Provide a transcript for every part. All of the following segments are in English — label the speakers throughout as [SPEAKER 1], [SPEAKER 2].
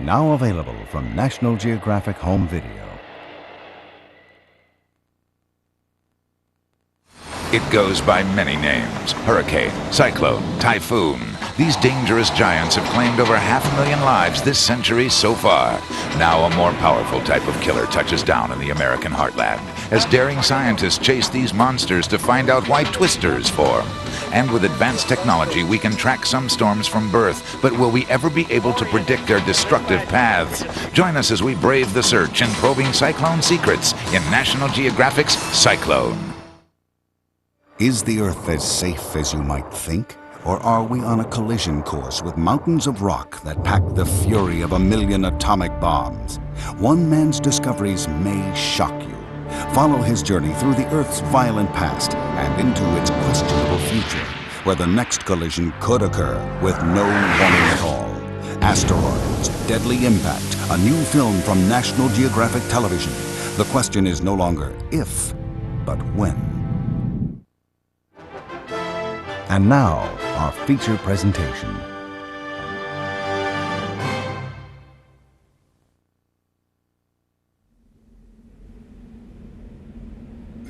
[SPEAKER 1] Now available from National Geographic Home Video.
[SPEAKER 2] It goes by many names: hurricane, cyclone, typhoon. These dangerous giants have claimed over 500,000 lives this century so far. Now a more powerful type of killer touches down in the American heartland as daring scientists chase these monsters to find out why twisters form. And with advanced technology, we can track some storms from birth, but will we ever be able to predict their destructive paths? Join us as we brave the search in probing cyclone secrets in National Geographic's Cyclone.
[SPEAKER 1] Is the Earth as safe as you might think? Or are we on a collision course with mountains of rock that pack the fury of 1,000,000 atomic bombs? One man's discoveries may shock you. Follow his journey through the Earth's violent past and into its questionable future, where the next collision could occur with no warning at all. Asteroids, Deadly Impact, a new film from National Geographic Television. The question is no longer if, but when. And now, our feature presentation.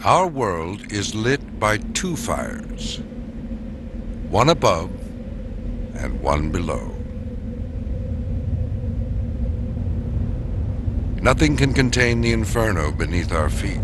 [SPEAKER 3] Our world is lit by two fires, one above and one below. Nothing can contain the inferno beneath our feet.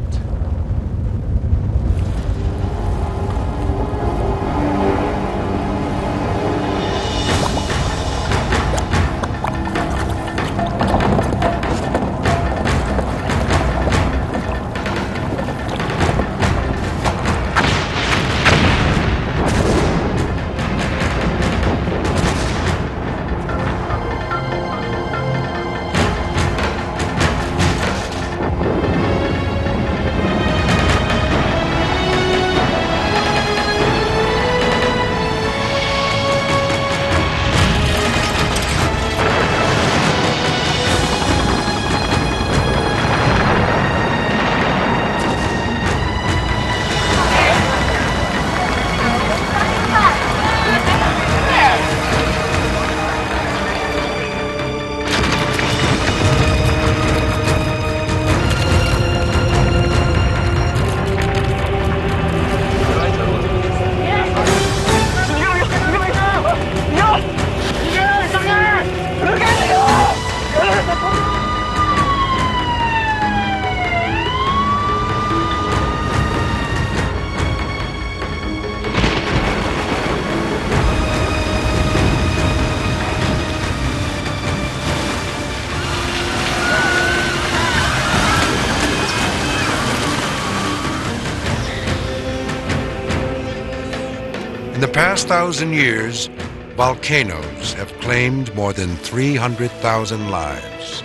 [SPEAKER 3] In the past 1,000 years, volcanoes have claimed more than 300,000 lives.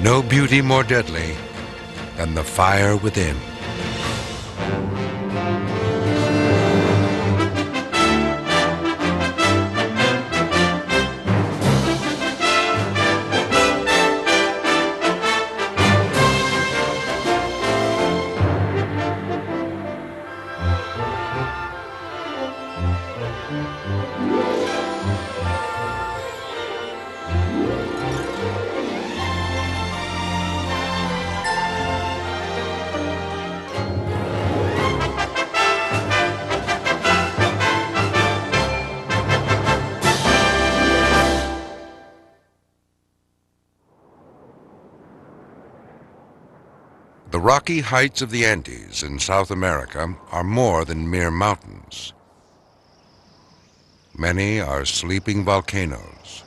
[SPEAKER 3] No beauty more deadly than the fire within. The rocky heights of the Andes in South America are more than mere mountains. Many are sleeping volcanoes.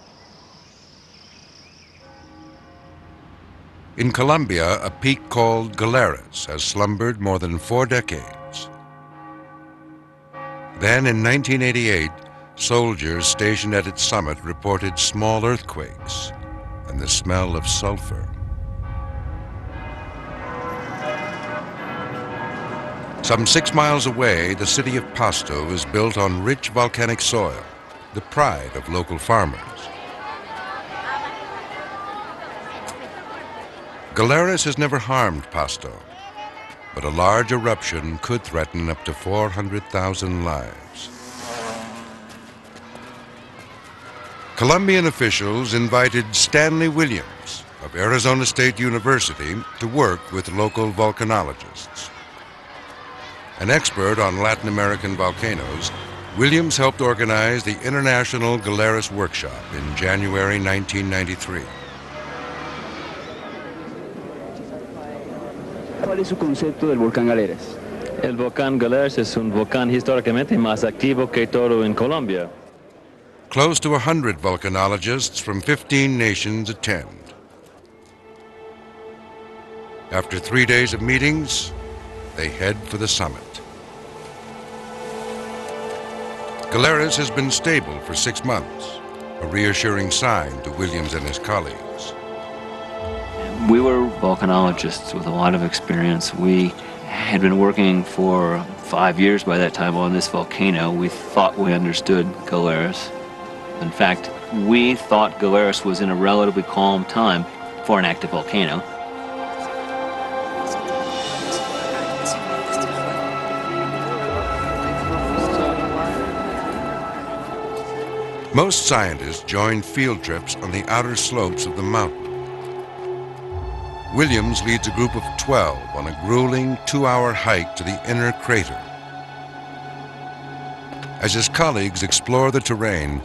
[SPEAKER 3] In Colombia, a peak called Galeras has slumbered more than 4 decades. Then in 1988, soldiers stationed at its summit reported small earthquakes and the smell of sulfur. Some 6 miles away, the city of Pasto is built on rich volcanic soil, the pride of local farmers. Galeras has never harmed Pasto, but a large eruption could threaten up to 400,000 lives. Colombian officials invited Stanley Williams of Arizona State University to work with local volcanologists. An expert on Latin American volcanoes, Williams helped organize the International Galeras Workshop in January 1993.
[SPEAKER 4] ¿Cuál es su concepto del volcán Galeras?
[SPEAKER 5] El volcán Galeras es un volcán históricamente más activo que todo en Colombia.
[SPEAKER 3] Close to 100 volcanologists from 15 nations attend. After 3 days of meetings, they head for the summit. Galeras has been stable for 6 months, a reassuring sign to Williams and his colleagues.
[SPEAKER 6] We were volcanologists with a lot of experience. We had been working for 5 years by that time on this volcano. We thought we understood Galeras. In fact, we thought Galeras was in a relatively calm time for an active volcano.
[SPEAKER 3] Most scientists join field trips on the outer slopes of the mountain. Williams leads a group of 12 on a grueling 2-hour hike to the inner crater. As his colleagues explore the terrain,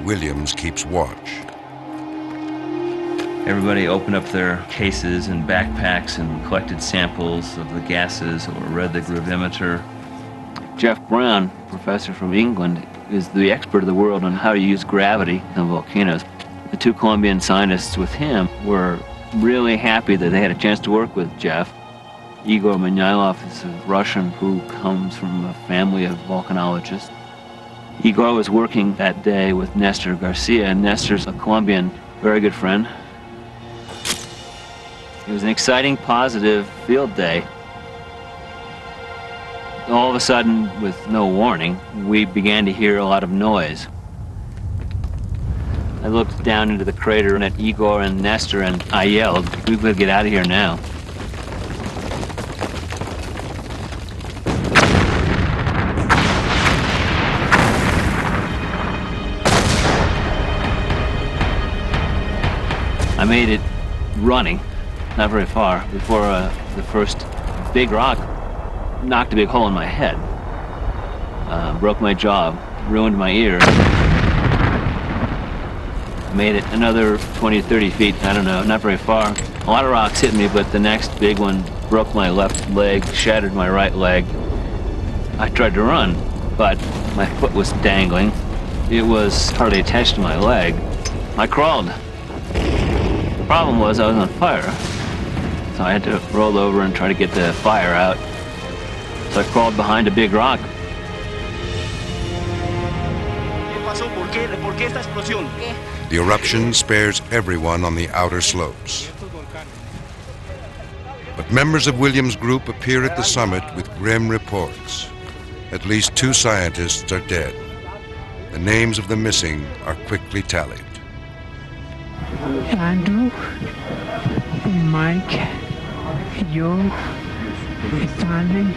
[SPEAKER 3] Williams keeps watch.
[SPEAKER 6] Everybody opened up their cases and backpacks and collected samples of the gases or read the gravimeter. Jeff Brown, professor from England, is the expert of the world on how to use gravity in volcanoes. The 2 Colombian scientists with him were really happy that they had a chance to work with Jeff. Igor Manilov is a Russian who comes from a family of volcanologists. Igor was working that day with Nestor Garcia, and Nestor's a Colombian, very good friend. It was an exciting, positive field day. All of a sudden, with no warning, we began to hear a lot of noise. I looked down into the crater and at Igor and Nestor, and I yelled, "We better get out of here now." I made it running, not very far, before the first big rock knocked a big hole in my head, broke my jaw, ruined my ear. Made it another 20, 30 feet, I don't know, not very far. A lot of rocks hit me, but the next big one broke my left leg, shattered my right leg. I tried to run, but my foot was dangling. It was hardly attached to my leg. I crawled. The problem was I was on fire, so I had to roll over and try to get the fire out. So I crawled behind a big rock.
[SPEAKER 3] The eruption spares everyone on the outer slopes. But members of Williams' group appear at the summit with grim reports. At least 2 scientists are dead. The names of the missing are quickly tallied.
[SPEAKER 7] Andrew, Mike, yo, Stanley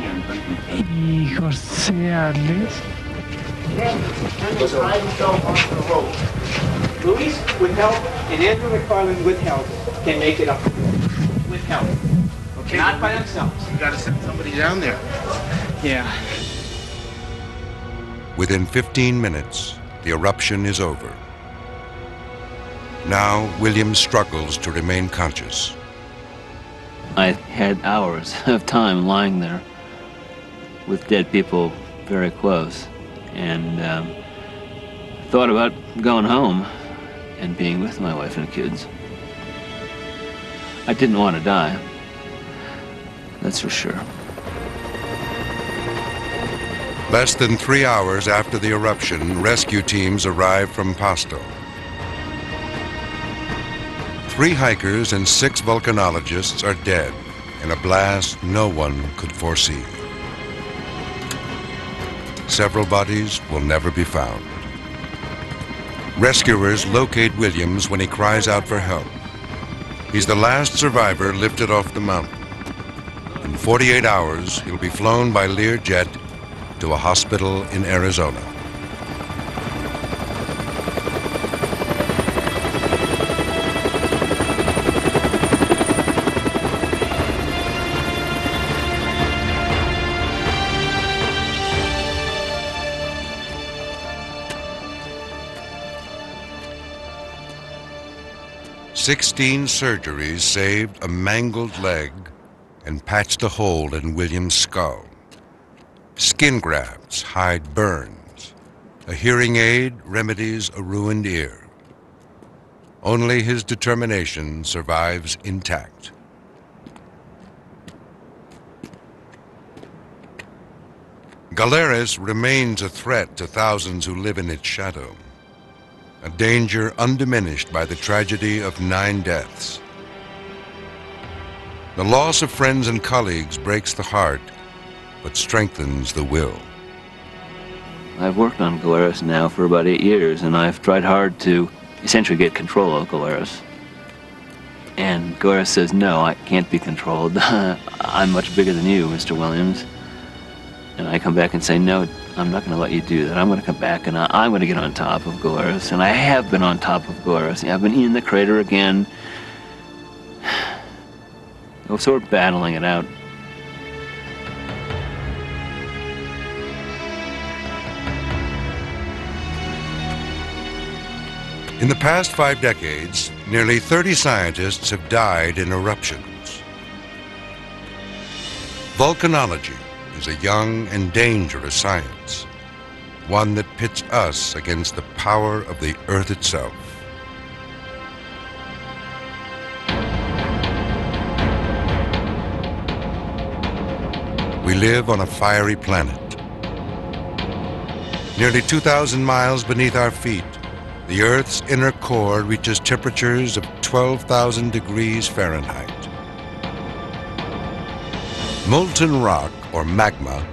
[SPEAKER 7] y José Arles.
[SPEAKER 4] Luis with help and Andrew McFarland with help can make it up. With help. Okay. Not by themselves.
[SPEAKER 8] You gotta send somebody down there.
[SPEAKER 4] Yeah.
[SPEAKER 3] Within 15 minutes, the eruption is over. Now, Williams struggles to remain conscious.
[SPEAKER 6] I had hours of time lying there with dead people very close, and thought about going home and being with my wife and kids. I didn't want to die, that's for sure.
[SPEAKER 3] Less than 3 hours after the eruption, rescue teams arrive from Pasto. 3 hikers and 6 volcanologists are dead in a blast no one could foresee. Several bodies will never be found. Rescuers locate Williams when he cries out for help. He's the last survivor lifted off the mountain. In 48 hours, he'll be flown by Learjet to a hospital in Arizona. 16 surgeries saved a mangled leg and patched a hole in William's skull. Skin grafts hide burns. A hearing aid remedies a ruined ear. Only his determination survives intact. Galeras remains a threat to thousands who live in its shadow, a danger undiminished by the tragedy of 9 deaths. The loss of friends and colleagues breaks the heart, but strengthens the will.
[SPEAKER 6] I've worked on Galeras now for about 8 years, and I've tried hard to essentially get control of Galeras. And Galeras says, no, I can't be controlled. I'm much bigger than you, Mr. Williams. And I come back and say, no, I'm not going to let you do that. I'm going to come back and I'm going to get on top of Galeras. And I have been on top of Galeras. I've been in the crater again. We're sort of battling it out.
[SPEAKER 3] In the past 5 decades, nearly 30 scientists have died in eruptions. Volcanology is a young and dangerous science, one that pits us against the power of the Earth itself. We live on a fiery planet. Nearly 2,000 miles beneath our feet, the Earth's inner core reaches temperatures of 12,000 degrees Fahrenheit. Molten rock, or magma,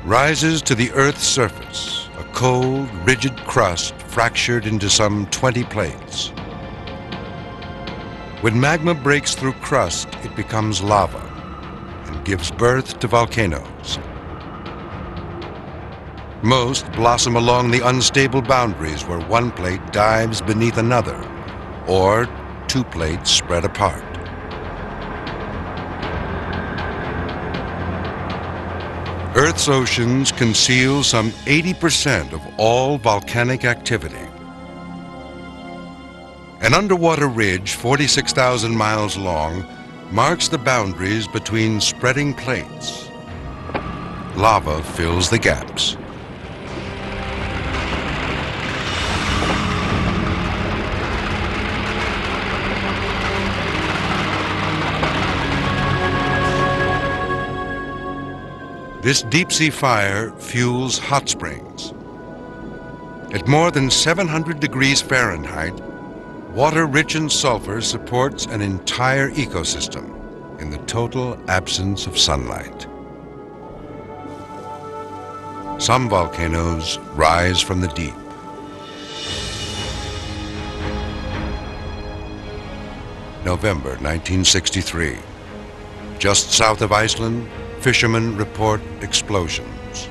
[SPEAKER 3] rises to the Earth's surface, a cold, rigid crust fractured into some 20 plates. When magma breaks through crust, it becomes lava and gives birth to volcanoes. Most blossom along the unstable boundaries where one plate dives beneath another, or 2 plates spread apart. Earth's oceans conceal some 80% of all volcanic activity. An underwater ridge 46,000 miles long marks the boundaries between spreading plates. Lava fills the gaps. This deep-sea fire fuels hot springs. At more than 700 degrees Fahrenheit, water rich in sulfur supports an entire ecosystem in the total absence of sunlight. Some volcanoes rise from the deep. November 1963. Just south of Iceland, fishermen report explosions.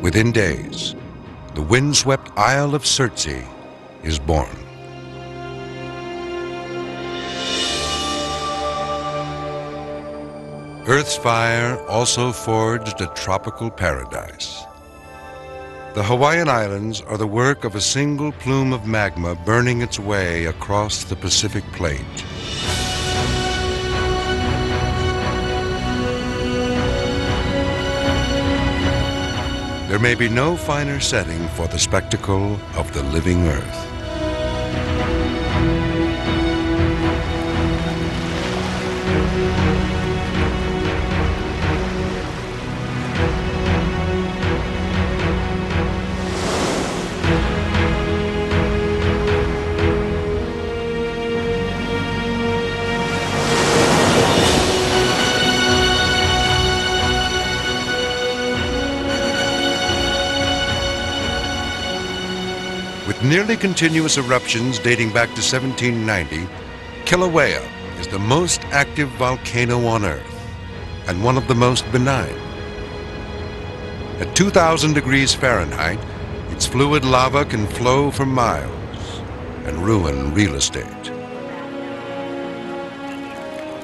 [SPEAKER 3] Within days, the windswept Isle of Surtsey is born. Earth's fire also forged a tropical paradise. The Hawaiian Islands are the work of a single plume of magma burning its way across the Pacific Plate. There may be no finer setting for the spectacle of the living Earth. With nearly continuous eruptions dating back to 1790, Kilauea is the most active volcano on Earth and one of the most benign. At 2,000 degrees Fahrenheit, its fluid lava can flow for miles and ruin real estate.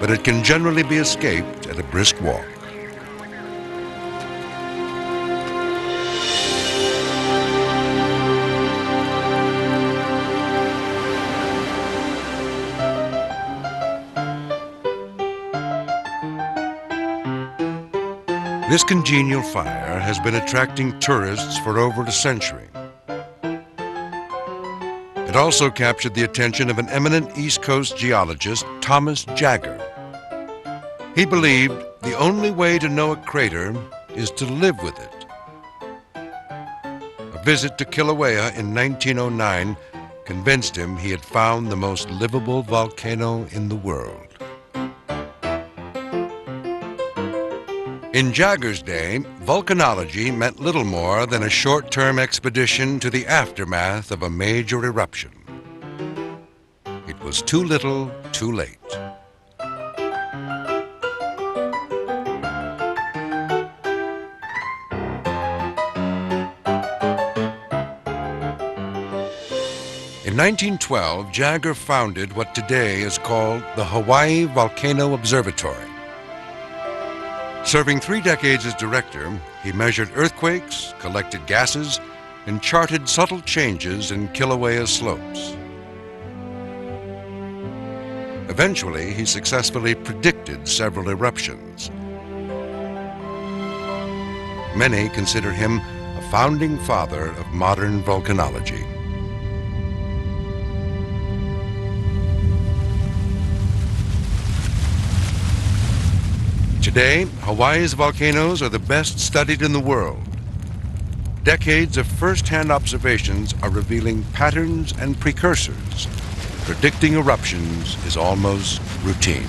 [SPEAKER 3] but it can generally be escaped at a brisk walk. This congenial fire has been attracting tourists for over a century. It also captured the attention of an eminent East Coast geologist, Thomas Jagger. He believed the only way to know a crater is to live with it. A visit to Kilauea in 1909 convinced him he had found the most livable volcano in the world. In Jagger's day, volcanology meant little more than a short-term expedition to the aftermath of a major eruption. It was too little, too late. In 1912, Jagger founded what today is called the Hawaii Volcano Observatory. Serving 3 decades as director, he measured earthquakes, collected gases, and charted subtle changes in Kilauea's slopes. Eventually, he successfully predicted several eruptions. Many consider him a founding father of modern volcanology. Today, Hawaii's volcanoes are the best studied in the world. Decades of first-hand observations are revealing patterns and precursors. Predicting eruptions is almost routine.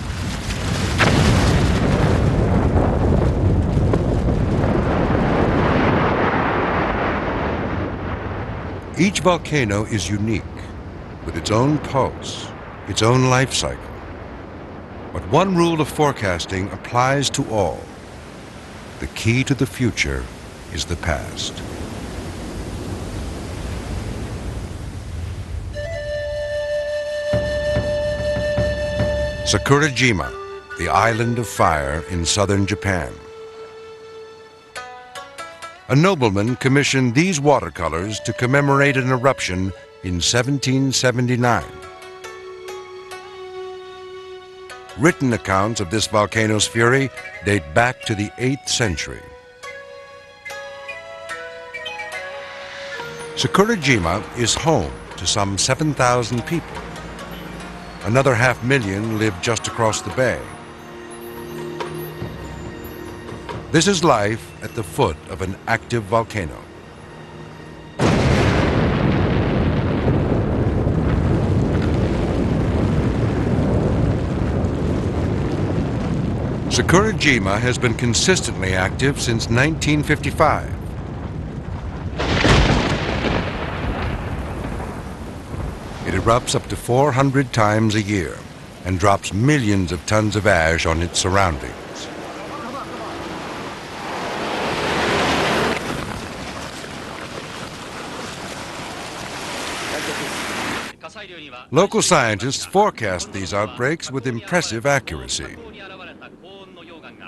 [SPEAKER 3] Each volcano is unique, with its own pulse, its own life cycle. But one rule of forecasting applies to all. The key to the future is the past. Sakurajima, the island of fire in southern Japan. A nobleman commissioned these watercolors to commemorate an eruption in 1779. Written accounts of this volcano's fury date back to the 8th century. Sakurajima is home to some 7,000 people. Another 500,000 live just across the bay. This is life at the foot of an active volcano. Sakurajima has been consistently active since 1955. It erupts up to 400 times a year and drops millions of tons of ash on its surroundings. Local scientists forecast these outbreaks with impressive accuracy.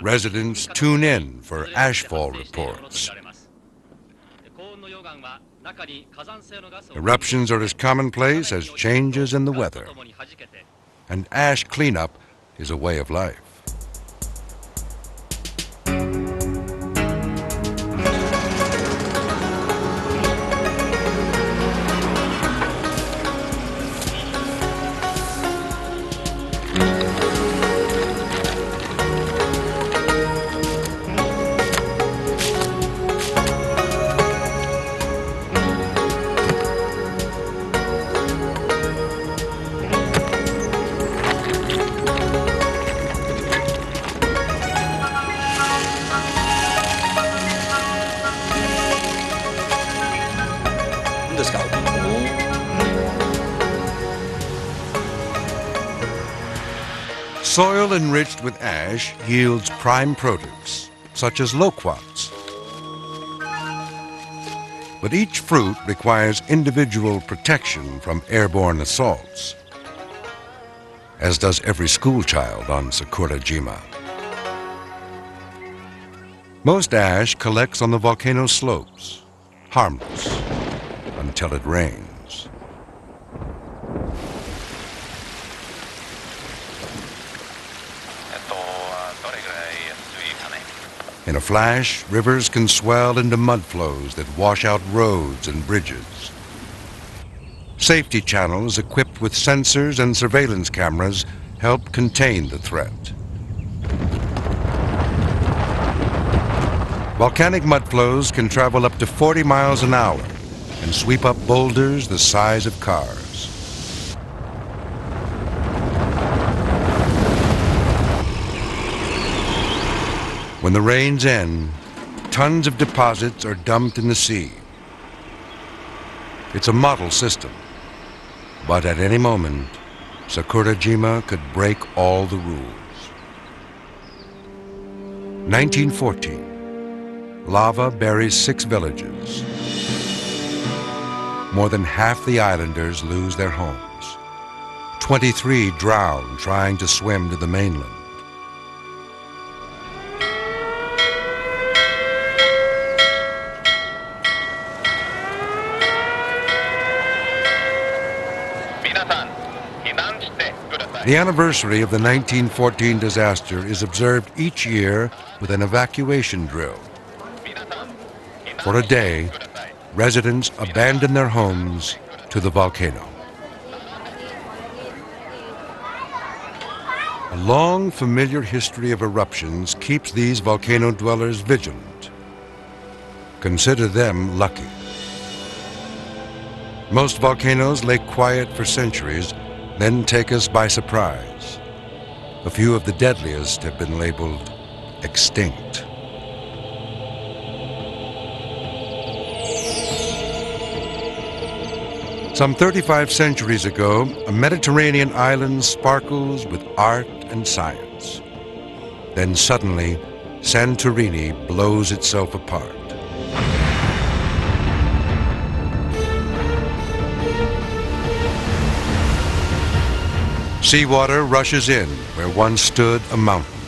[SPEAKER 3] Residents tune in for ashfall reports. Eruptions are as commonplace as changes in the weather, and ash cleanup is a way of life. Soil enriched with ash yields prime produce, such as loquats. But each fruit requires individual protection from airborne assaults. as does every schoolchild on Sakurajima. Most ash collects on the volcano slopes, harmless, until it rains. In a flash, rivers can swell into mud flows that wash out roads and bridges. Safety channels equipped with sensors and surveillance cameras help contain the threat. Volcanic mud flows can travel up to 40 miles an hour and sweep up boulders the size of cars. When the rains end, tons of deposits are dumped in the sea. It's a model system, but at any moment, Sakurajima could break all the rules. 1914, lava buries 6 villages. More than half the islanders lose their homes. 23 drown trying to swim to the mainland. The anniversary of the 1914 disaster is observed each year with an evacuation drill. For a day, residents abandon their homes to the volcano. A long, familiar history of eruptions keeps these volcano dwellers vigilant. Consider them lucky. Most volcanoes lay quiet for centuries, then take us by surprise. A few of the deadliest have been labeled extinct. Some 35 centuries ago, a Mediterranean island sparkles with art and science. Then suddenly, Santorini blows itself apart. Seawater rushes in where once stood a mountain,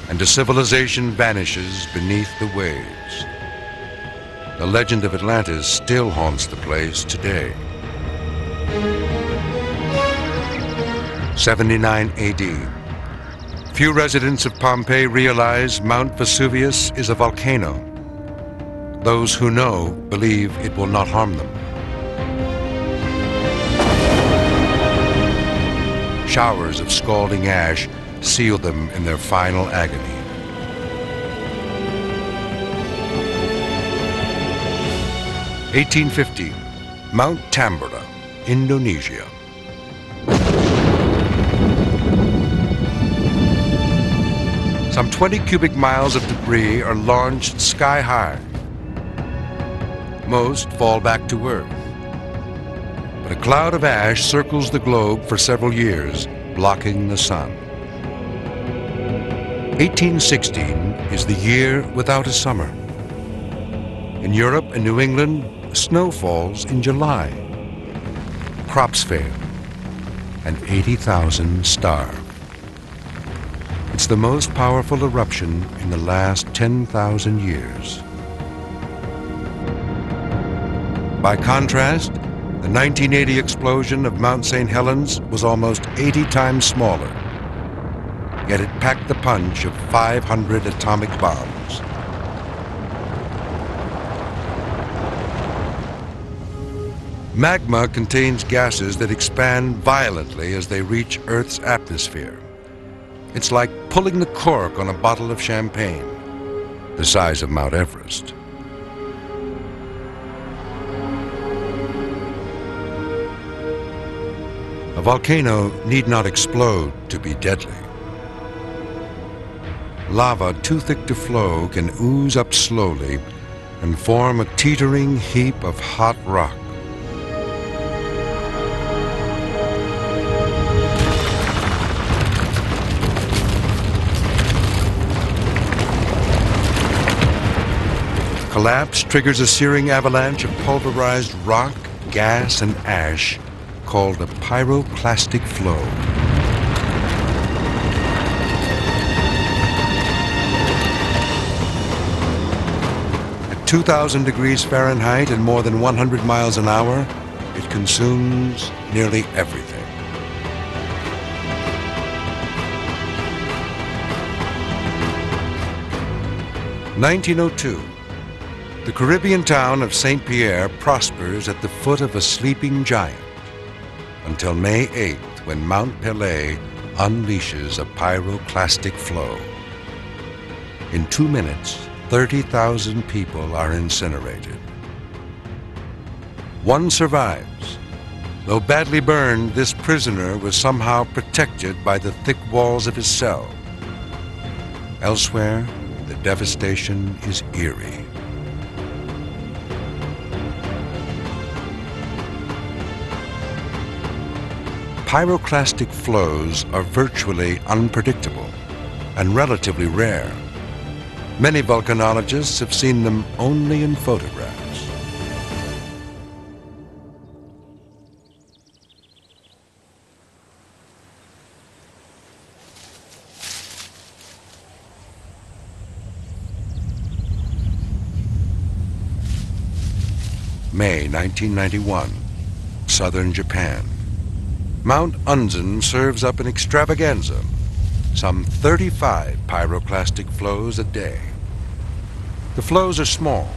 [SPEAKER 3] and a civilization vanishes beneath the waves. The legend of Atlantis still haunts the place today. 79 AD. Few residents of Pompeii realize Mount Vesuvius is a volcano. Those who know believe it will not harm them. Showers of scalding ash seal them in their final agony. (1850), Mount Tambora, Indonesia. Some 20 cubic miles of debris are launched sky high. Most fall back to Earth. But a cloud of ash circles the globe for several years, blocking the sun. 1816 is the year without a summer. In Europe and New England, snow falls in July. Crops fail, and 80,000 starve. It's the most powerful eruption in the last 10,000 years. By contrast, the 1980 explosion of Mount St. Helens was almost 80 times smaller, yet it packed the punch of 500 atomic bombs. Magma contains gases that expand violently as they reach Earth's atmosphere. It's like pulling the cork on a bottle of champagne, the size of Mount Everest. A volcano need not explode to be deadly. Lava too thick to flow can ooze up slowly and form a teetering heap of hot rock. Collapse triggers a searing avalanche of pulverized rock, gas, and ash called a pyroclastic flow. 2,000 degrees Fahrenheit and more than 100 miles an hour, it consumes nearly everything. In 1902, the Caribbean town of St. Pierre prospers at the foot of a sleeping giant until May 8th, when Mount Pelée unleashes a pyroclastic flow. In 2 minutes, 30,000 people are incinerated. One survives. Though badly burned, this prisoner was somehow protected by the thick walls of his cell. Elsewhere, the devastation is eerie. Pyroclastic flows are virtually unpredictable and relatively rare. Many volcanologists have seen them only in photographs. May 1991, southern Japan. Mount Unzen serves up an extravaganza, some 35 pyroclastic flows a day. The flows are small,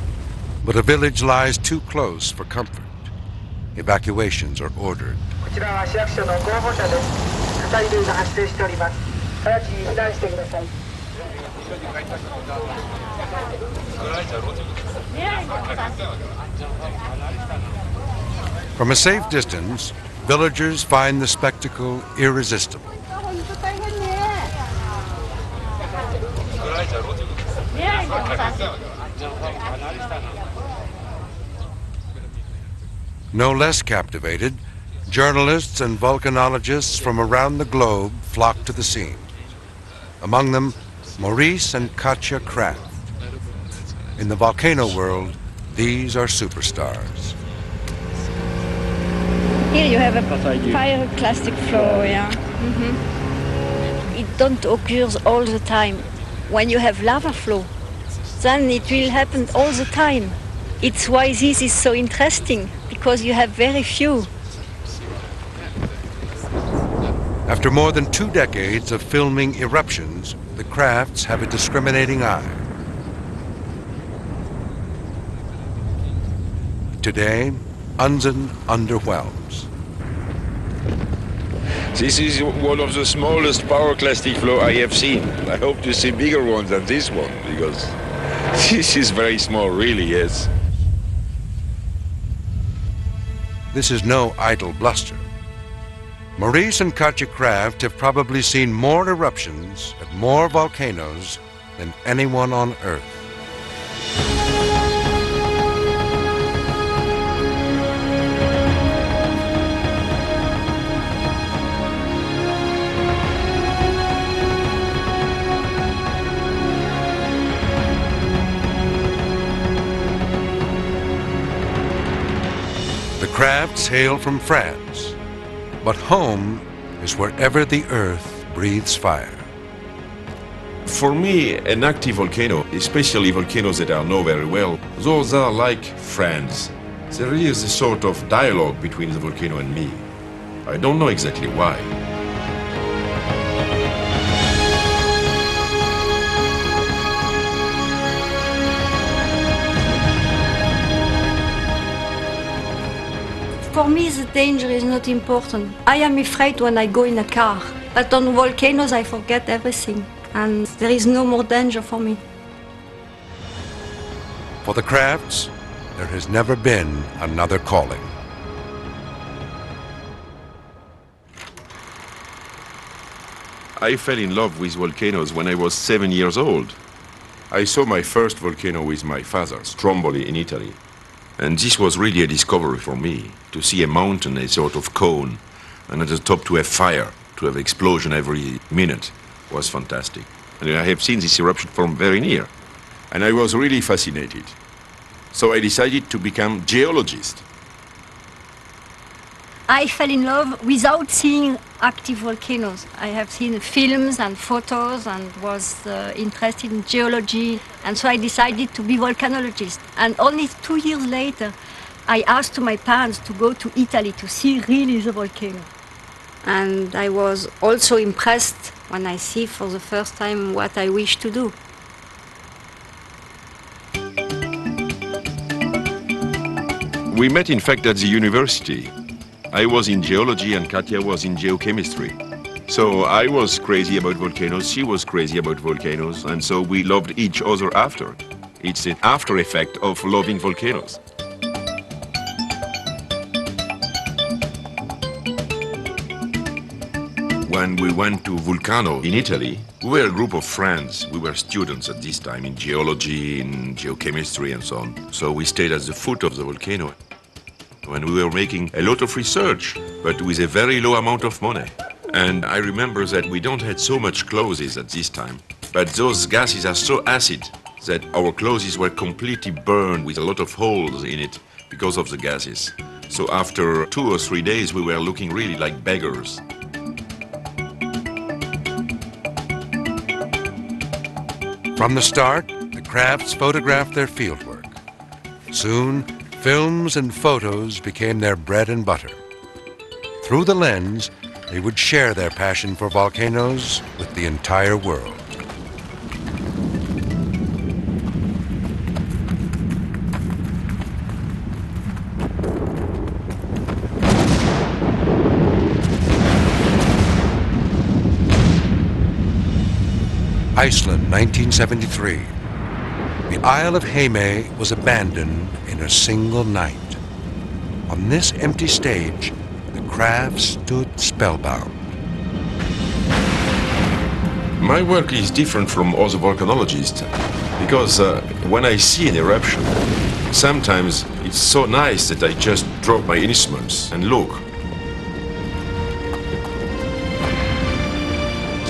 [SPEAKER 3] but a village lies too close for comfort. Evacuations are ordered. From a safe distance, villagers find the spectacle irresistible. No less captivated, journalists and volcanologists from around the globe flock to the scene. Among them, Maurice and Katja Kraft. In the volcano world, these are superstars.
[SPEAKER 8] Here you have a pyroclastic flow, yeah. It don't occur all the time. When you have lava flow, then it will happen all the time. It's why this is so interesting, because you have very few.
[SPEAKER 3] After more than 2 decades of filming eruptions, the Krafts have a discriminating eye. Today, Unzen underwhelms.
[SPEAKER 9] This is one of the smallest pyroclastic flow I have seen. I hope to see bigger ones than this one, because this is very small, really, yes.
[SPEAKER 3] This is no idle bluster. Maurice and Katja Kraft have probably seen more eruptions at more volcanoes than anyone on Earth. The Krafts hail from France, but home is wherever the earth breathes fire.
[SPEAKER 10] For me, an active volcano, especially volcanoes that are known very well, those are like friends. There is a sort of dialogue between the volcano and me. I don't know exactly why.
[SPEAKER 8] For me, the danger is not important. I am afraid when I go in a car, but on volcanoes I forget everything, and there is no more danger for me.
[SPEAKER 3] For the Krafts, there has never been another calling.
[SPEAKER 10] I fell in love with volcanoes when I was 7 years old. I saw my first volcano with my father, Stromboli in Italy. And this was really a discovery for me, to see a mountain, a sort of cone, and at the top to have fire, to have explosion every minute, was fantastic. And I have seen this eruption from very near, and I was really fascinated. So I decided to become geologist.
[SPEAKER 8] I fell in love without seeing active volcanoes. I have seen films and photos and was interested in geology. And so I decided to be volcanologist. And only 2 years later, I asked my parents to go to Italy to see really the volcano. And I was also impressed when I see for the first time what I wish to do.
[SPEAKER 10] We met, in fact, at the university. I was in geology and Katja was in geochemistry. So I was crazy about volcanoes, she was crazy about volcanoes, and so we loved each other after. It's an after effect of loving volcanoes. When we went to Volcano in Italy, we were a group of friends. We were students at this time in geology, in geochemistry and so on. So we stayed at the foot of the volcano. When we were making a lot of research, but with a very low amount of money. And I remember that we don't had so much clothes at this time, but those gases are so acid that our clothes were completely burned with a lot of holes in it because of the gases. So after 2 or 3 days, we were looking really like beggars.
[SPEAKER 3] From the start, the Crafts photographed their fieldwork. Soon, films and photos became their bread and butter. Through the lens, they would share their passion for volcanoes with the entire world. Iceland, 1973. The Isle of Heimaey was abandoned in a single night. On this empty stage, the Crafts stood spellbound.
[SPEAKER 10] My work is different from other volcanologists because when I see an eruption, sometimes it's so nice that I just drop my instruments and look.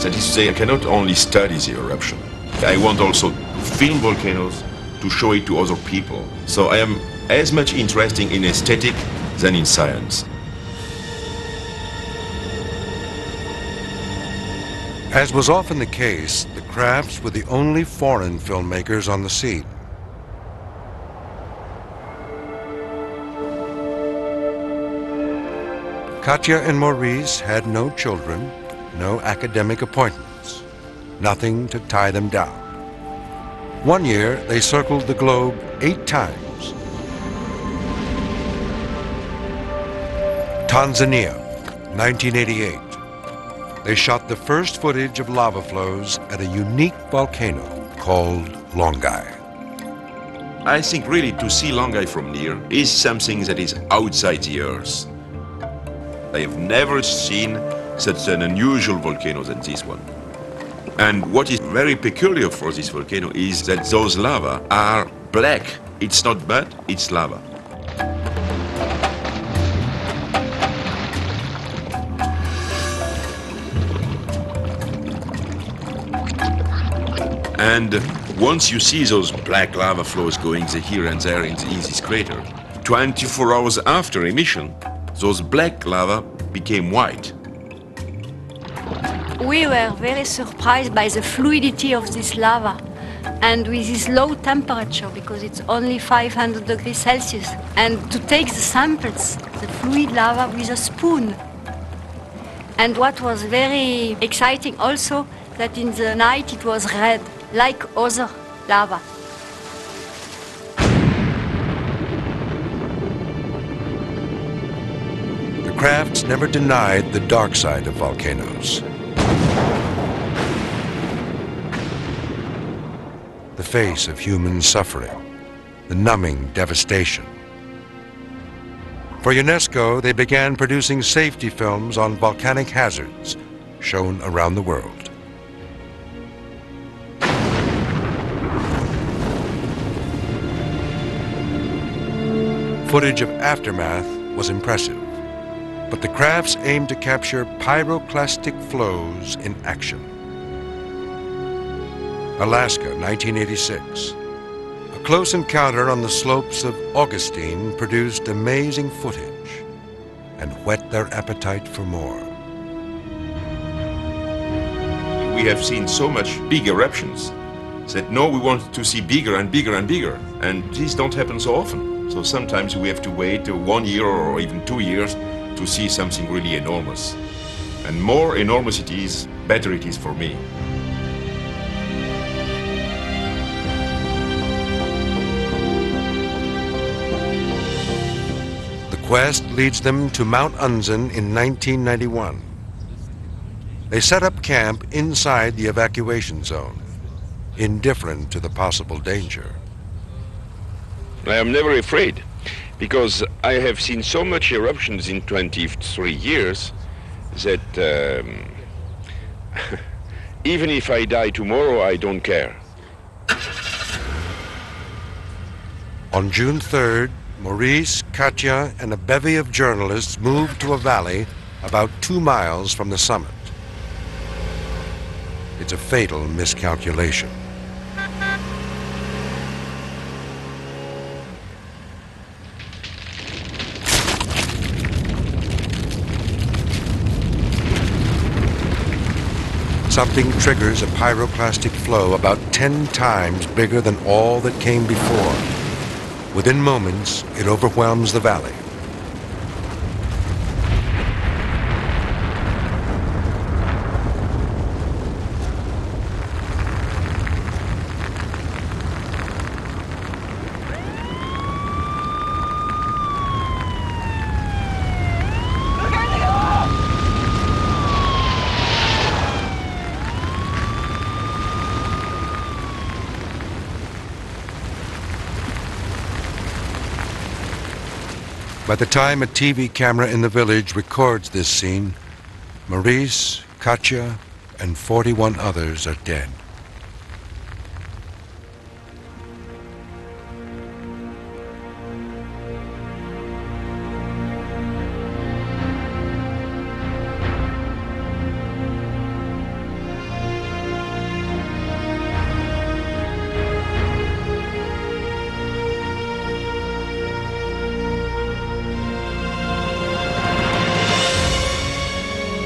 [SPEAKER 10] That is to say, I cannot only study the eruption. I want also to film volcanoes, to show it to other people. So I am as much interested in aesthetic than in science.
[SPEAKER 3] As was often the case, the Crafts were the only foreign filmmakers on the scene. Katja and Maurice had no children, no academic appointments, nothing to tie them down. One year, they circled the globe 8 times. Tanzania, 1988. They shot the first footage of lava flows at a unique volcano called Longai.
[SPEAKER 10] I think really to see Longai from near is something that is outside the Earth. I have never seen such an unusual volcano than this one. And what is very peculiar for this volcano is that those lava are black. It's not mud, it's lava. And once you see those black lava flows going here and there in this crater, 24 hours after emission, those black lava became white.
[SPEAKER 8] We were very surprised by the fluidity of this lava and with this low temperature because it's only 500 degrees Celsius. And to take the samples, the fluid lava with a spoon. And what was very exciting also, that in the night it was red, like other lava.
[SPEAKER 3] The Crafts never denied the dark side of volcanoes. The face of human suffering, the numbing devastation. For UNESCO, they began producing safety films on volcanic hazards, shown around the world. Footage of aftermath was impressive, but the Crafts aimed to capture pyroclastic flows in action. Alaska, 1986. A close encounter on the slopes of Augustine produced amazing footage. and whet their appetite for more.
[SPEAKER 10] We have seen so much big eruptions that now we want to see bigger and bigger and bigger, and these don't happen so often. So sometimes we have to wait 1 year or even 2 years to see something really enormous. And more enormous it is, better it is for me.
[SPEAKER 3] The quest leads them to Mount Unzen in 1991. They set up camp inside the evacuation zone, indifferent to the possible danger.
[SPEAKER 9] I am never afraid, because I have seen so much eruptions in 23 years that even if I die tomorrow, I don't care.
[SPEAKER 3] On June 3rd, Maurice, Katya, and a bevy of journalists moved to a valley about 2 miles from the summit. It's a fatal miscalculation. Something triggers a pyroclastic flow about 10 times bigger than all that came before. Within moments, it overwhelms the valley. By the time a TV camera in the village records this scene, Maurice, Katya, and 41 others are dead.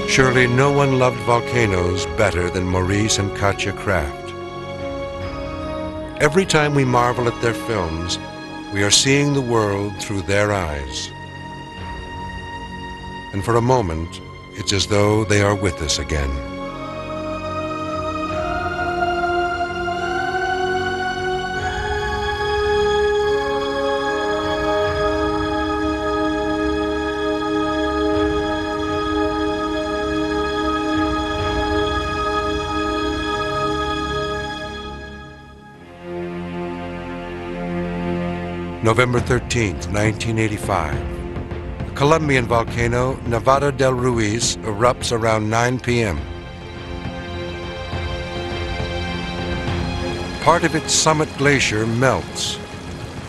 [SPEAKER 3] Surely no one loved volcanoes better than Maurice and Katya Kraft. Every time we marvel at their films, we are seeing the world through their eyes. And for a moment, it's as though they are with us again. November 13th, 1985. The Colombian volcano Nevada del Ruiz erupts around 9 p.m. Part of its summit glacier melts.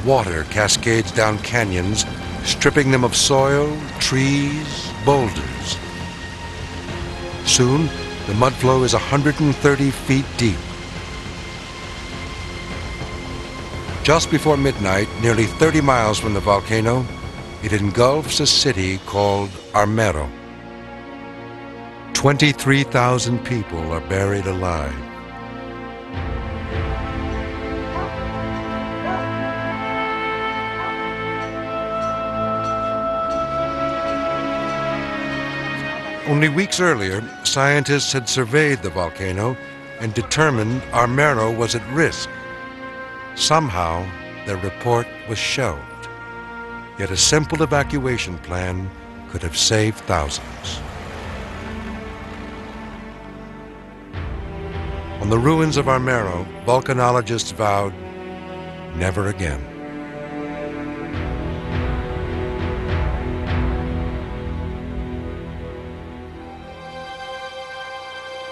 [SPEAKER 3] Water cascades down canyons, stripping them of soil, trees, boulders. Soon, the mudflow is 130 feet deep. Just before midnight, nearly 30 miles from the volcano, it engulfs a city called Armero. 23,000 people are buried alive. Only weeks earlier, scientists had surveyed the volcano and determined Armero was at risk. Somehow, their report was shelved. Yet a simple evacuation plan could have saved thousands. On the ruins of Armero, volcanologists vowed, never again.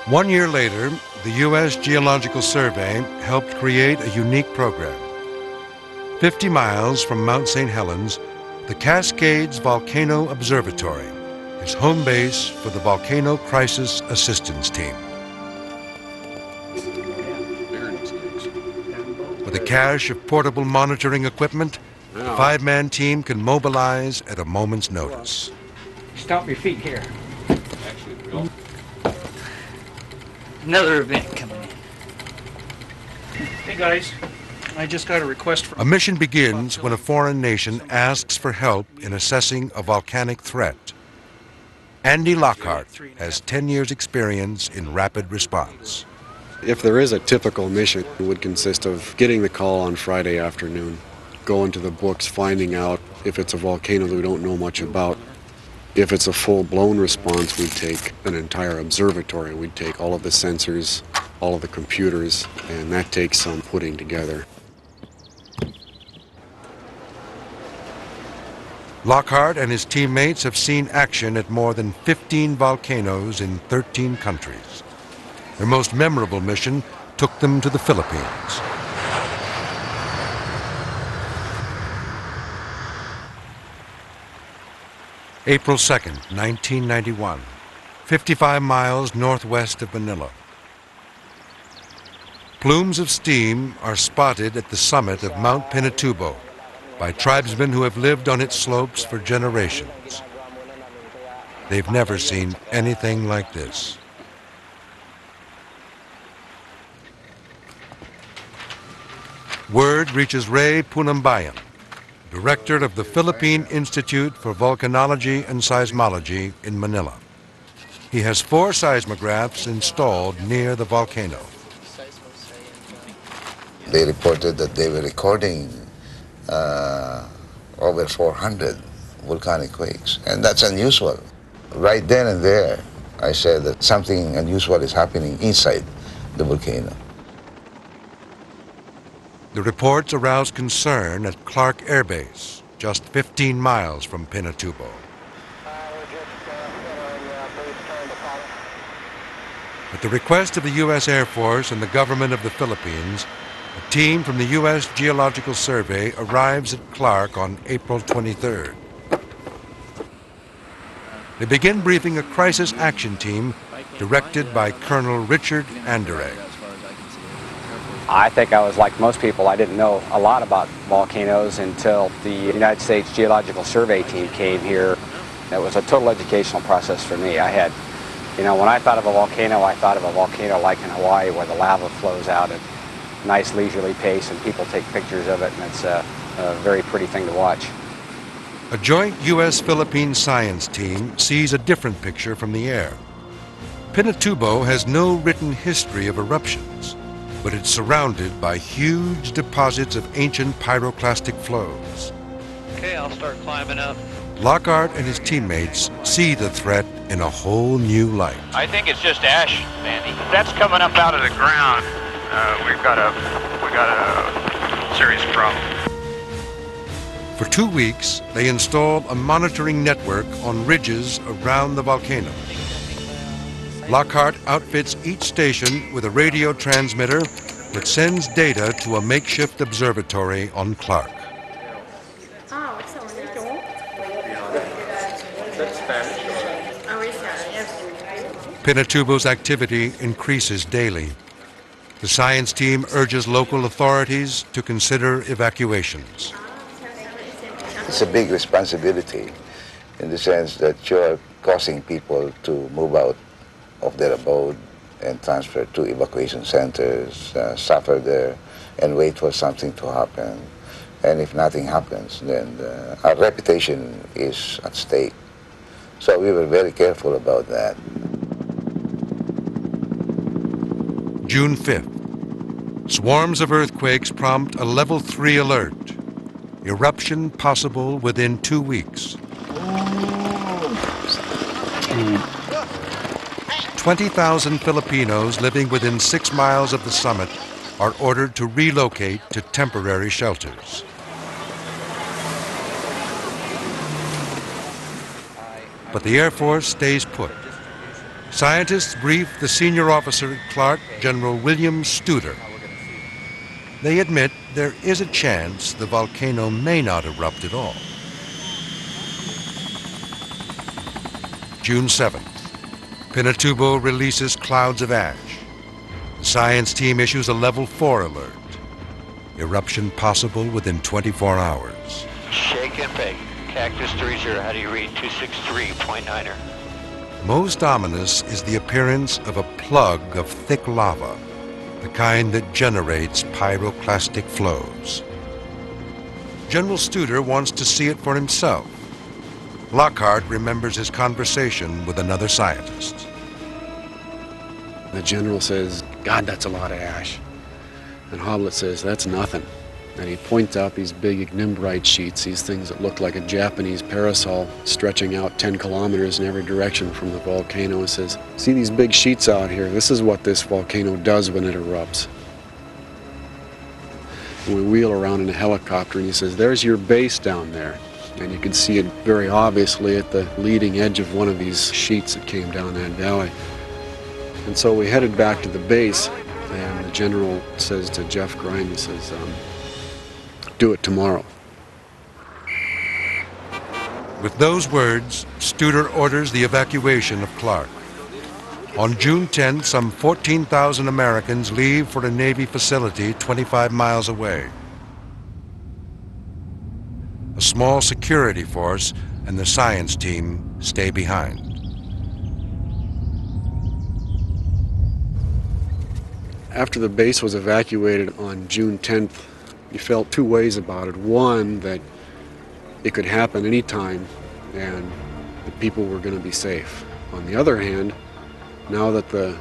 [SPEAKER 3] One year later, the U.S. Geological Survey helped create a unique program. 50 miles from Mount St. Helens, the Cascades Volcano Observatory is home base for the Volcano Crisis Assistance Team. With a cache of portable monitoring equipment, the 5-man team can mobilize at a moment's notice.
[SPEAKER 4] Stomp your feet here.
[SPEAKER 11] Another event coming in.
[SPEAKER 12] Hey guys, I just got a request from...
[SPEAKER 3] A mission begins when a foreign nation asks for help in assessing a volcanic threat. Andy Lockhart has 10 years' experience in rapid response.
[SPEAKER 13] If there is a typical mission, it would consist of getting the call on Friday afternoon, going to the books, finding out if it's a volcano that we don't know much about. If it's a full-blown response, we'd take an entire observatory. We'd take all of the sensors, all of the computers, and that takes some putting together.
[SPEAKER 3] Lockhart and his teammates have seen action at more than 15 volcanoes in 13 countries. Their most memorable mission took them to the Philippines. April 2nd, 1991, 55 miles northwest of Manila. Plumes of steam are spotted at the summit of Mount Pinatubo by tribesmen who have lived on its slopes for generations. They've never seen anything like this. Word reaches Ray Punambayan, director of the Philippine Institute for Volcanology and Seismology in Manila. He has 4 seismographs installed near the volcano.
[SPEAKER 14] They reported that they were recording over 400 volcanic quakes, and that's unusual. Right then and there, I said that something unusual is happening inside the volcano.
[SPEAKER 3] The reports aroused concern at Clark Air Base, just 15 miles from Pinatubo. At the request of the U.S. Air Force and the government of the Philippines, a team from the U.S. Geological Survey arrives at Clark on April 23rd. They begin briefing a crisis action team directed by Colonel Richard Anderegg.
[SPEAKER 15] I think I was like most people. I didn't know a lot about volcanoes until the United States Geological Survey team came here. It was a total educational process for me. I had, when I thought of a volcano, I thought of a volcano like in Hawaii where the lava flows out at a nice leisurely pace and people take pictures of it, and it's a very pretty thing to watch.
[SPEAKER 3] A joint U.S.-Philippine science team sees a different picture from the air. Pinatubo has no written history of eruptions, but it's surrounded by huge deposits of ancient pyroclastic flows.
[SPEAKER 11] Okay, I'll start climbing up.
[SPEAKER 3] Lockhart and his teammates see the threat in a whole new light.
[SPEAKER 16] I think it's just ash, Andy. That's coming up out of the ground. We've got a serious problem.
[SPEAKER 3] For 2 weeks, they install a monitoring network on ridges around the volcano. Lockhart outfits each station with a radio transmitter that sends data to a makeshift observatory on Clark. Pinatubo's activity increases daily. The science team urges local authorities to consider evacuations.
[SPEAKER 14] It's a big responsibility in the sense that you're causing people to move out of their abode and transfer to evacuation centers, suffer there, and wait for something to happen. And if nothing happens, then our reputation is at stake. So we were very careful about that.
[SPEAKER 3] June 5th. Swarms of earthquakes prompt a level 3 alert. Eruption possible within 2 weeks. 20,000 Filipinos living within 6 miles of the summit are ordered to relocate to temporary shelters. But the Air Force stays put. Scientists brief the senior officer at Clark, General William Studer. They admit there is a chance the volcano may not erupt at all. June 7th. Pinatubo releases clouds of ash. The science team issues a level 4 alert. Eruption possible within 24 hours.
[SPEAKER 16] Shake and bake.
[SPEAKER 11] Cactus Teresa, how do you read 263.9er?
[SPEAKER 3] Most ominous is the appearance of a plug of thick lava, the kind that generates pyroclastic flows. General Studer wants to see it for himself. Lockhart remembers his conversation with another scientist.
[SPEAKER 13] The general says, "God, that's a lot of ash." And Hoblet says, "That's nothing." And he points out these big ignimbrite sheets, these things that look like a Japanese parasol stretching out 10 kilometers in every direction from the volcano, and says, "See these big sheets out here? This is what this volcano does when it erupts." And we wheel around in a helicopter and he says, "There's your base down there." And you can see it very obviously at the leading edge of one of these sheets that came down that valley. And so we headed back to the base, and the general says to Jeff Grime, he says, "Do it tomorrow."
[SPEAKER 3] With those words, Studer orders the evacuation of Clark. On June 10th, some 14,000 Americans leave for a Navy facility 25 miles away. A small security force and the science team stay behind.
[SPEAKER 13] After the base was evacuated on June 10th, you felt two ways about it. One, that it could happen anytime and the people were going to be safe. On the other hand, now that the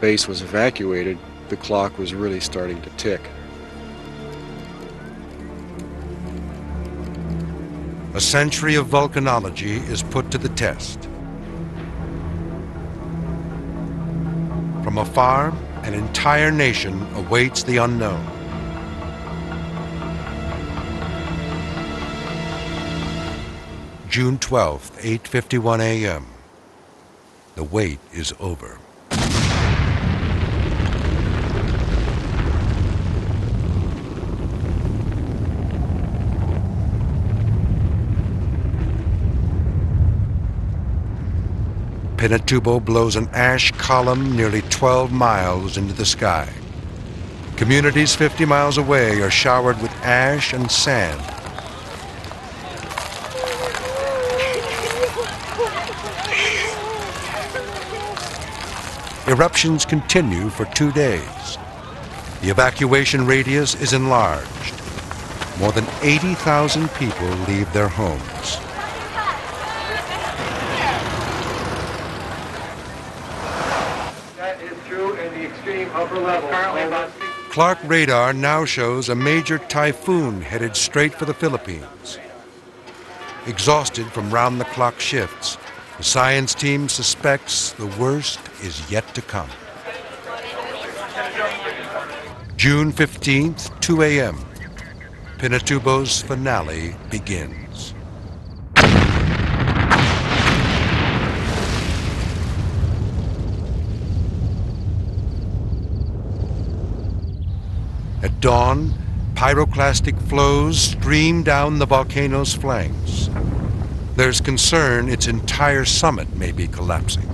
[SPEAKER 13] base was evacuated, the clock was really starting to tick.
[SPEAKER 3] A century of volcanology is put to the test. From afar, an entire nation awaits the unknown. June 12th, 8:51 a.m. The wait is over. Pinatubo blows an ash column nearly 12 miles into the sky. Communities 50 miles away are showered with ash and sand. Eruptions continue for 2 days. The evacuation radius is enlarged. More than 80,000 people leave their homes.
[SPEAKER 17] That is true in the extreme upper level. Currently about
[SPEAKER 3] Clark radar now shows a major typhoon headed straight for the Philippines. Exhausted from round-the-clock shifts, the science team suspects the worst is yet to come. June 15th, 2 a.m. Pinatubo's finale begins. At dawn, pyroclastic flows stream down the volcano's flanks. There's concern its entire summit may be collapsing.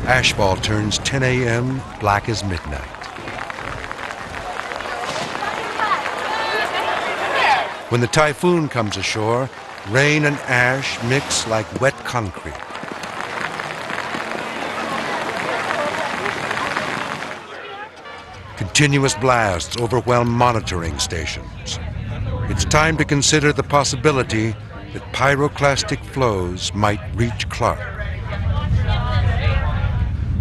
[SPEAKER 3] Ashfall turns 10 a.m. black as midnight. When the typhoon comes ashore, rain and ash mix like wet concrete. Continuous blasts overwhelm monitoring stations. It's time to consider the possibility that pyroclastic flows might reach Clark.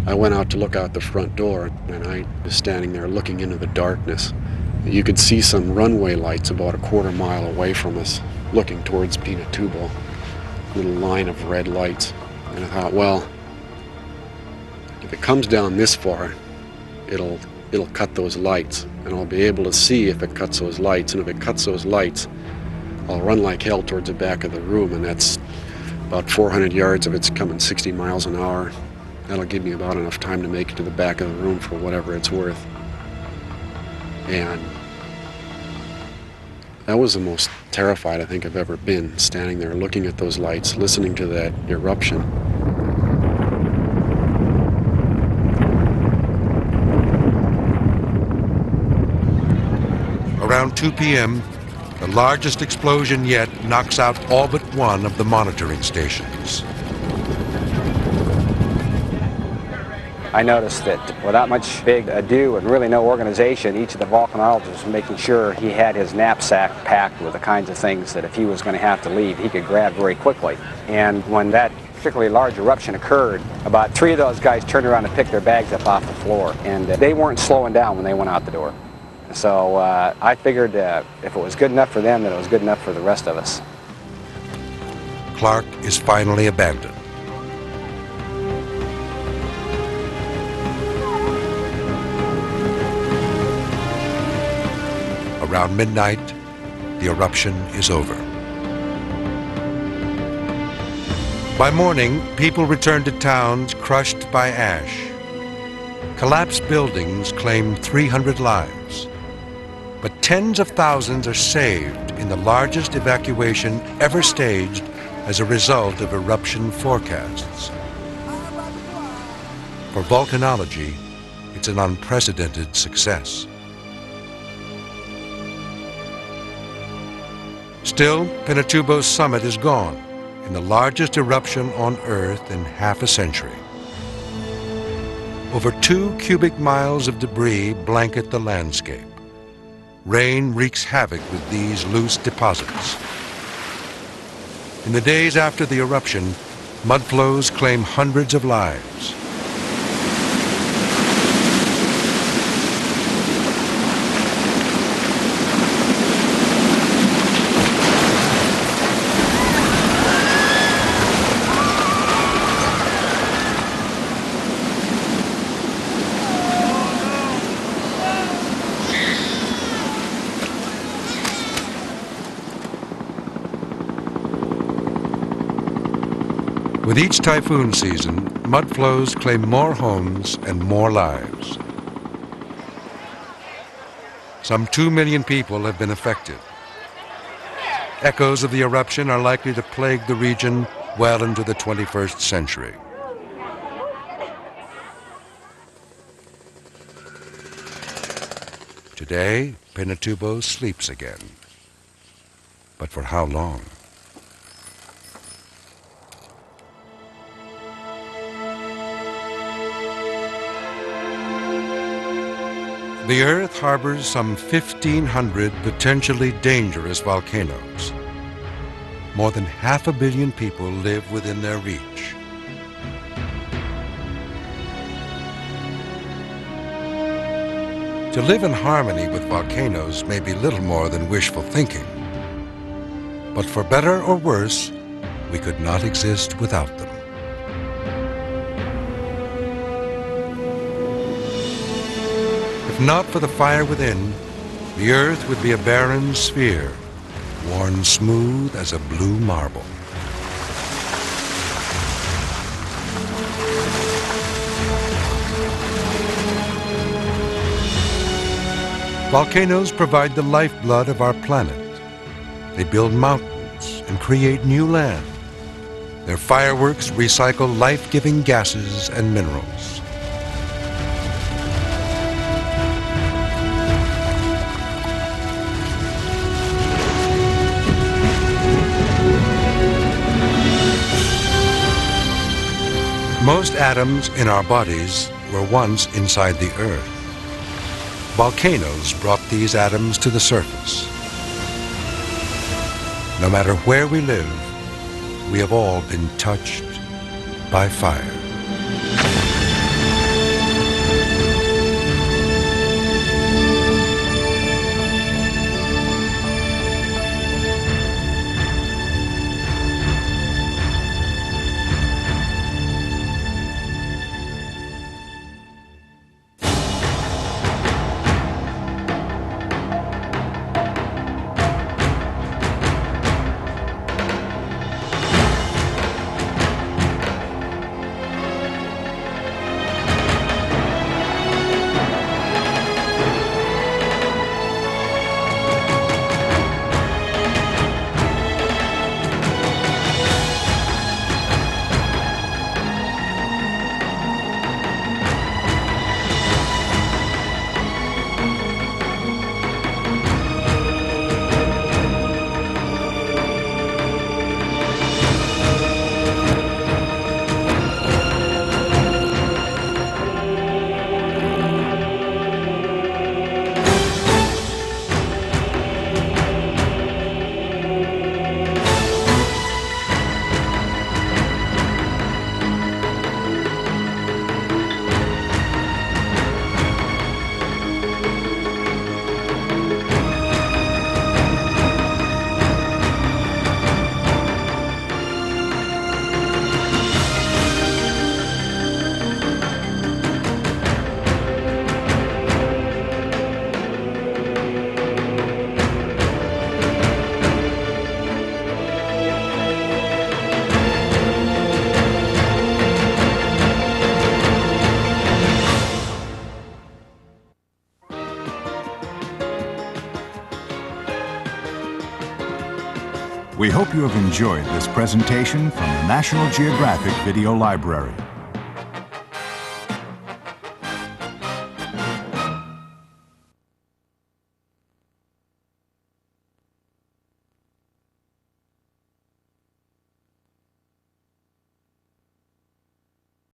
[SPEAKER 13] I went out to look out the front door, and I was standing there looking into the darkness. You could see some runway lights about a quarter mile away from us, looking towards Pinatubo. A little line of red lights. And I thought, well, if it comes down this far, it'll cut those lights, and I'll be able to see if it cuts those lights. And if it cuts those lights, I'll run like hell towards the back of the room, and that's about 400 yards if it's coming 60 miles an hour. That'll give me about enough time to make it to the back of the room for whatever it's worth. And That was the most terrified I think I've ever been, standing there looking at those lights, listening to that eruption.
[SPEAKER 3] Around 2 p.m., the largest explosion yet knocks out all but one of the monitoring stations.
[SPEAKER 15] I noticed that without much big ado and really no organization, each of the volcanologists was making sure he had his knapsack packed with the kinds of things that if he was going to have to leave, he could grab very quickly. And when that particularly large eruption occurred, about 3 of those guys turned around and picked their bags up off the floor, and they weren't slowing down when they went out the door. So I figured if it was good enough for them, then it was good enough for the rest of us.
[SPEAKER 3] Clark is finally abandoned. Around midnight, the eruption is over. By morning, people return to towns crushed by ash. Collapsed buildings claim 300 lives. But tens of thousands are saved in the largest evacuation ever staged as a result of eruption forecasts. For volcanology, it's an unprecedented success. Still, Pinatubo's summit is gone in the largest eruption on Earth in half a century. Over 2 cubic miles of debris blanket the landscape. Rain wreaks havoc with these loose deposits. In the days after the eruption, mudflows claim hundreds of lives. With each typhoon season, mudflows claim more homes and more lives. Some 2 million people have been affected. Echoes of the eruption are likely to plague the region well into the 21st century. Today, Pinatubo sleeps again. But for how long? The Earth harbors some 1,500 potentially dangerous volcanoes. More than 500 million people live within their reach. To live in harmony with volcanoes may be little more than wishful thinking. But for better or worse, we could not exist without them. If not for the fire within, the Earth would be a barren sphere, worn smooth as a blue marble. Volcanoes provide the lifeblood of our planet. They build mountains and create new land. Their fireworks recycle life-giving gases and minerals. Most atoms in our bodies were once inside the Earth. Volcanoes brought these atoms to the surface. No matter where we live, we have all been touched by fire.
[SPEAKER 18] We hope you have enjoyed this presentation from the National Geographic Video Library.